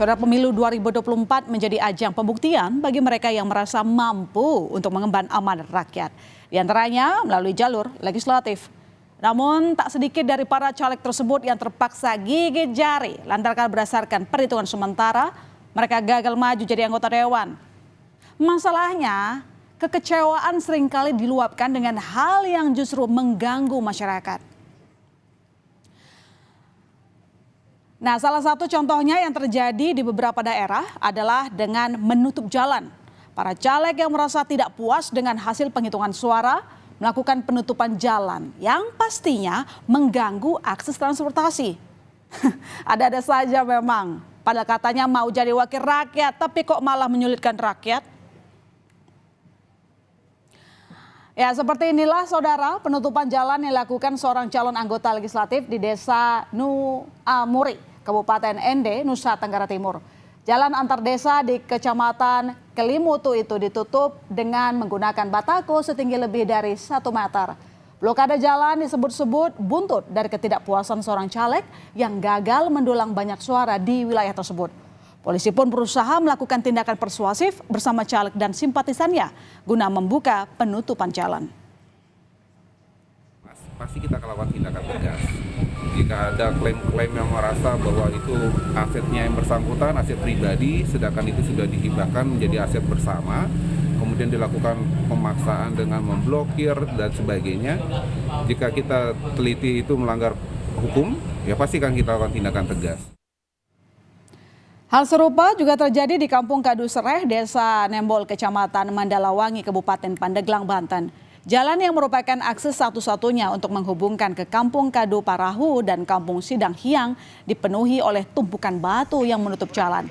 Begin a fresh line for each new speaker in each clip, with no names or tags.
Saudara, pemilu 2024 menjadi ajang pembuktian bagi mereka yang merasa mampu untuk mengemban amanat rakyat. Di antaranya melalui jalur legislatif. Namun tak sedikit dari para caleg tersebut yang terpaksa gigit jari lantaran berdasarkan perhitungan sementara mereka gagal maju jadi anggota dewan. Masalahnya, kekecewaan seringkali diluapkan dengan hal yang justru mengganggu masyarakat. Nah, salah satu contohnya yang terjadi di beberapa daerah adalah dengan menutup jalan. Para caleg yang merasa tidak puas dengan hasil penghitungan suara melakukan penutupan jalan yang pastinya mengganggu akses transportasi. Ada-ada saja memang. Padahal katanya mau jadi wakil rakyat, tapi kok malah menyulitkan rakyat? Ya, seperti inilah saudara penutupan jalan yang dilakukan seorang calon anggota legislatif di desa Nuamuri, Kabupaten Ende, Nusa Tenggara Timur. Jalan antar desa di Kecamatan Kelimutu itu ditutup dengan menggunakan batako setinggi lebih dari 1 meter. Blokade jalan disebut-sebut buntut dari ketidakpuasan seorang caleg yang gagal mendulang banyak suara di wilayah tersebut. Polisi pun berusaha melakukan tindakan persuasif bersama caleg dan simpatisannya guna membuka penutupan jalan.
Pasti kita akan lakukan tindakan tegas. Jika ada klaim-klaim yang merasa bahwa itu asetnya yang bersangkutan, aset pribadi, sedangkan itu sudah dihibahkan menjadi aset bersama, kemudian dilakukan pemaksaan dengan memblokir dan sebagainya. Jika kita teliti itu melanggar hukum, ya pasti akan kita lakukan tindakan tegas.
Hal serupa juga terjadi di Kampung Kadu Sereh, Desa Nembol, Kecamatan Mandalawangi, Kabupaten Pandeglang, Banten. Jalan yang merupakan akses satu-satunya untuk menghubungkan ke Kampung Kadu Parahu dan Kampung Sidang Hiang dipenuhi oleh tumpukan batu yang menutup jalan.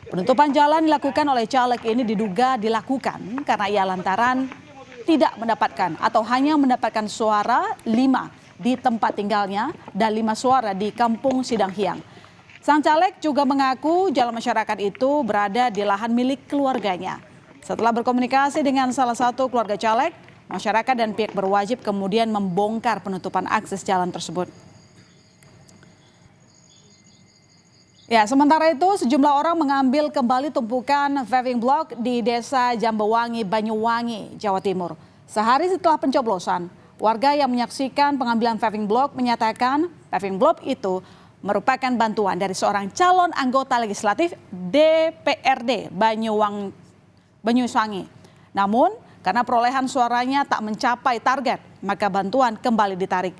Penutupan jalan dilakukan oleh caleg ini diduga dilakukan karena ia lantaran tidak mendapatkan atau hanya mendapatkan suara 5 di tempat tinggalnya dan 5 suara di Kampung Sidang Hiang. Sang caleg juga mengaku jalan masyarakat itu berada di lahan milik keluarganya. Setelah berkomunikasi dengan salah satu keluarga caleg, masyarakat dan pihak berwajib kemudian membongkar penutupan akses jalan tersebut. Ya, sementara itu sejumlah orang mengambil kembali tumpukan paving block di Desa Jambewangi, Banyuwangi, Jawa Timur. Sehari setelah pencoblosan, warga yang menyaksikan pengambilan paving block menyatakan paving block itu merupakan bantuan dari seorang calon anggota legislatif DPRD Banyuwangi. Namun, karena perolehan suaranya tak mencapai target, maka bantuan kembali ditarik.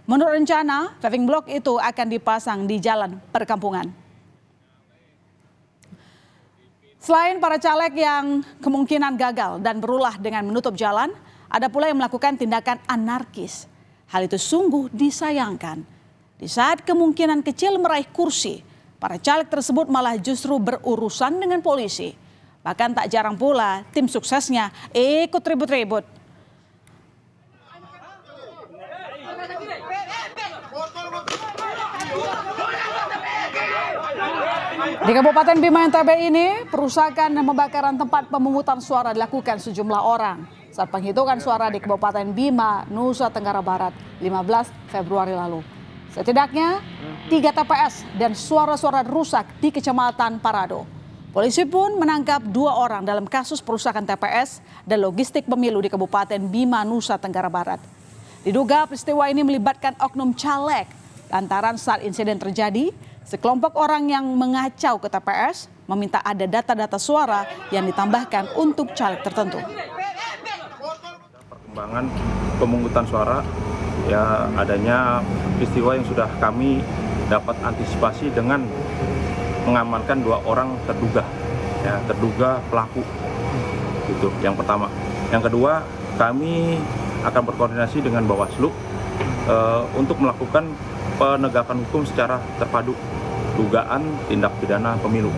Menurut rencana, paving block itu akan dipasang di jalan perkampungan. Selain para caleg yang kemungkinan gagal dan berulah dengan menutup jalan, ada pula yang melakukan tindakan anarkis. Hal itu sungguh disayangkan. Di saat kemungkinan kecil meraih kursi, para caleg tersebut malah justru berurusan dengan polisi. Bahkan tak jarang pula tim suksesnya ikut ribut-ribut. Di Kabupaten Bima NTB ini, perusakan dan pembakaran tempat pemungutan suara dilakukan sejumlah orang saat penghitungan suara di Kabupaten Bima, Nusa Tenggara Barat, 15 Februari lalu. Setidaknya 3 TPS dan suara-suara rusak di Kecamatan Parado. Polisi pun menangkap 2 orang dalam kasus perusakan TPS dan logistik pemilu di Kabupaten Bima, Nusa Tenggara Barat. Diduga peristiwa ini melibatkan oknum caleg. Lantaran saat insiden terjadi, sekelompok orang yang mengacau ke TPS meminta ada data-data suara yang ditambahkan untuk caleg tertentu.
Perkembangan pemungutan suara, ya adanya peristiwa yang sudah kami dapat antisipasi dengan mengamankan 2 orang terduga pelaku. Itu yang pertama. Yang kedua, kami akan berkoordinasi dengan Bawaslu untuk melakukan penegakan hukum secara terpadu dugaan tindak pidana pemilu.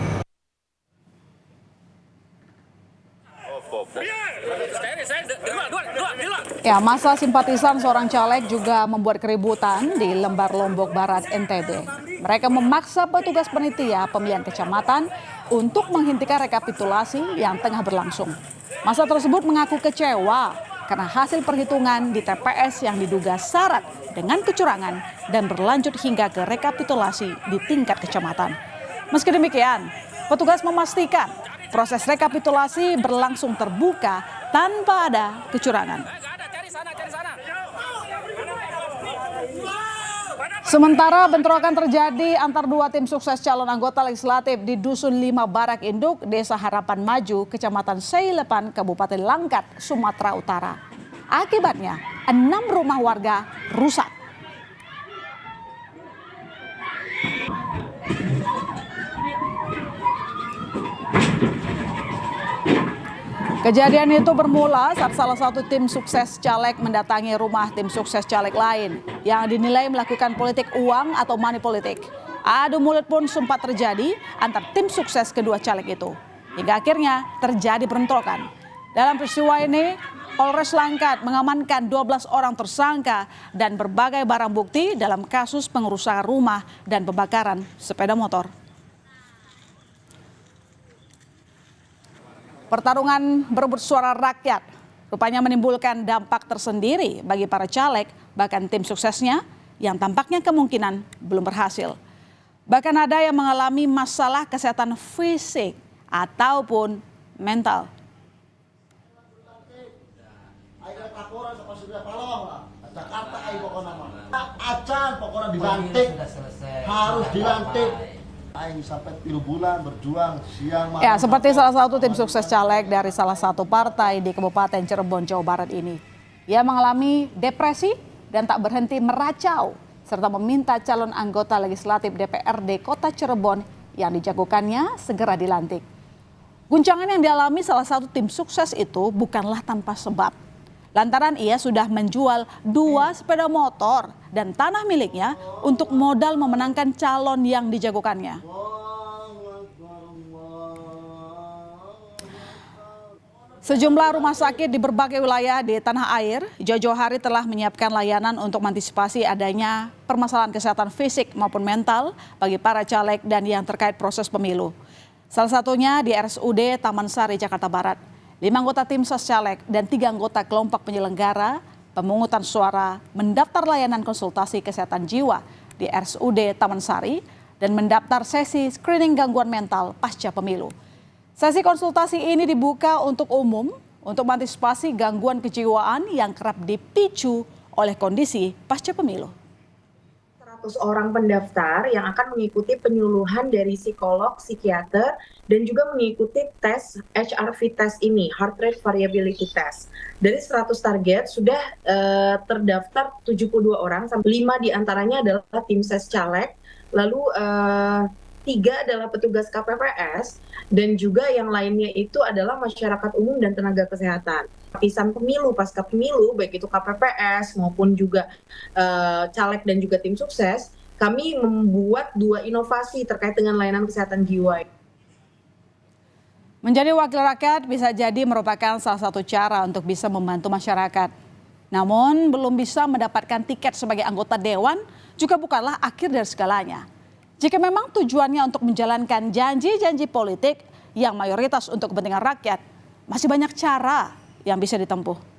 Ya, masa simpatisan seorang caleg juga membuat keributan di Lembar, Lombok Barat, NTB. Mereka memaksa petugas panitia pemilihan kecamatan untuk menghentikan rekapitulasi yang tengah berlangsung. Masa tersebut mengaku kecewa karena hasil perhitungan di TPS yang diduga syarat dengan kecurangan dan berlanjut hingga ke rekapitulasi di tingkat kecamatan. Meski demikian, Petugas memastikan proses rekapitulasi berlangsung terbuka tanpa ada kecurangan. Sementara bentrokan terjadi antar dua tim sukses calon anggota legislatif di Dusun 5 Barak Induk, Desa Harapan Maju, Kecamatan Seilepan, Kabupaten Langkat, Sumatera Utara. Akibatnya, 6 rumah warga rusak. Kejadian itu bermula saat salah satu tim sukses caleg mendatangi rumah tim sukses caleg lain yang dinilai melakukan politik uang atau money politik. Adu mulut pun sempat terjadi antar tim sukses kedua caleg itu. Hingga akhirnya terjadi bentrokan. Dalam peristiwa ini, Polres Langkat mengamankan 12 orang tersangka dan berbagai barang bukti dalam kasus pengerusakan rumah dan pembakaran sepeda motor. Pertarungan berebut suara rakyat rupanya menimbulkan dampak tersendiri bagi para caleg, bahkan tim suksesnya yang tampaknya kemungkinan belum berhasil. Bahkan ada yang mengalami masalah kesehatan fisik ataupun mental.
Acan pokoknya dilantik, harus dilantik. Sampai 3 bulan berjuang siang malam.
Ya, seperti salah satu tim sukses caleg dari salah satu partai di Kabupaten Cirebon, Jawa Barat ini. Ia mengalami depresi dan tak berhenti meracau serta meminta calon anggota legislatif DPRD Kota Cirebon yang dijagokannya segera dilantik. Guncangan yang dialami salah satu tim sukses itu bukanlah tanpa sebab. Lantaran ia sudah menjual 2 sepeda motor dan tanah miliknya untuk modal memenangkan calon yang dijagokannya. Sejumlah rumah sakit di berbagai wilayah di tanah air jauh-jauh hari telah menyiapkan layanan untuk mengantisipasi adanya permasalahan kesehatan fisik maupun mental bagi para caleg dan yang terkait proses pemilu. Salah satunya di RSUD Taman Sari, Jakarta Barat. 5 anggota tim ses caleg dan 3 anggota kelompok penyelenggara pemungutan suara mendaftar layanan konsultasi kesehatan jiwa di RSUD Taman Sari dan mendaftar sesi screening gangguan mental pasca pemilu. Sesi konsultasi ini dibuka untuk umum untuk mengantisipasi gangguan kejiwaan yang kerap dipicu oleh kondisi pasca pemilu.
100 orang pendaftar yang akan mengikuti penyuluhan dari psikolog, psikiater, dan juga mengikuti tes HRV test ini, Heart Rate Variability Test. Dari 100 target sudah terdaftar 72 orang, 5 diantaranya adalah tim ses caleg, lalu 3 adalah petugas KPPS, dan juga yang lainnya itu adalah masyarakat umum dan tenaga kesehatan. Lapisan pemilu, pasca pemilu, baik itu KPPS maupun juga caleg dan juga tim sukses, kami membuat 2 inovasi terkait dengan layanan kesehatan jiwa.
Menjadi wakil rakyat bisa jadi merupakan salah satu cara untuk bisa membantu masyarakat. Namun belum bisa mendapatkan tiket sebagai anggota dewan juga bukanlah akhir dari segalanya. Jika memang tujuannya untuk menjalankan janji-janji politik yang mayoritas untuk kepentingan rakyat, masih banyak cara yang bisa ditempuh.